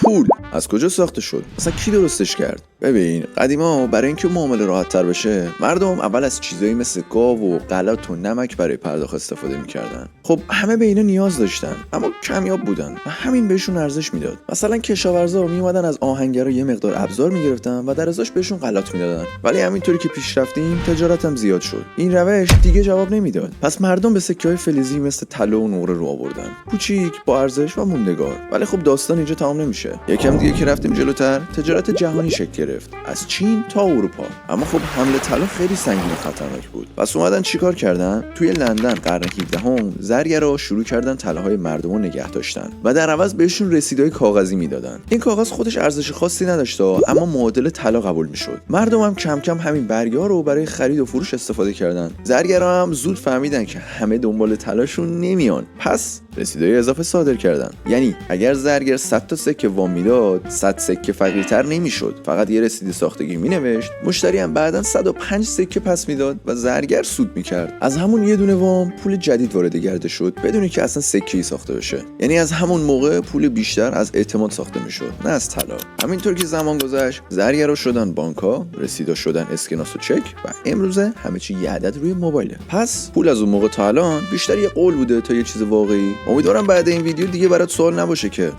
پول از کجا ساخته شد؟ اصلا کی درستش کرد؟ ببین قدیما برای اینکه معامله راحت تر بشه مردم اول از چیزایی مثل گاو و غلات و نمک برای پرداخت استفاده میکردن. خب همه به اینا نیاز داشتن اما کمیاب بودن و همین بهشون ارزش میداد. مثلا کشاورزا میومدن از آهنگرا یه مقدار ابزار میگرفتن و در ازاش بهشون غلات میدادن. ولی همینطوری که پیش رفتیم تجارت هم زیاد شد. این روش دیگه جواب نمیداد. پس مردم به سکه‌های فلزی مثل طلا و نقره رو آوردن. کوچیک با ارزش و موندگار. ولی خب داستان اینجا تمام نمیشه. یکم دیگه که رفتیم جلوتر تجارت جهانی شکل گرفت از چین تا اروپا. اما خب حمله طلا خیلی سنگین و خطرناک بود. پس اومدن چیکار کردن؟ توی لندن قرن 17 زرگرا شروع کردن طلاهای مردم رو نگه داشتن و در عوض بهشون رسیدهای کاغذی میدادن. این کاغذ خودش ارزش خاصی نداشت اما معادل طلا قبول میشد. مردم هم کم کم همین برگا رو برای خرید و فروش استفاده کردن. زرگرا هم زود فهمیدن که همه دنبال طلاشون نمیان. پس رسیدهای اضافه صادر کردن. یعنی اگر زرگر 100 تا سکه وام میداد 100 سکه فقیرتر نمیشد. فقط یه رسید ساختگی مینوشت، مشتری هم بعداً 105 سکه پس میداد و زرگر سود میکرد. از همون یه دونه وام پول جدید وارد گردش شد بدون که اصلا سکه‌ای ساخته بشه. یعنی از همون موقع پول بیشتر از اعتماد ساخته میشد نه از طلا. همینطور که زمان گذشت زرگرا شدن بانک‌ها، رسیدا شدن اسکناس و چک و امروزه همه چی یه عدد روی موبایله. پس پول از اون موقع تا الان بیشتر یه قول بوده تا یه چیز واقعی. امیدوارم بعد این ویدیو دیگه برات سوال نباشه که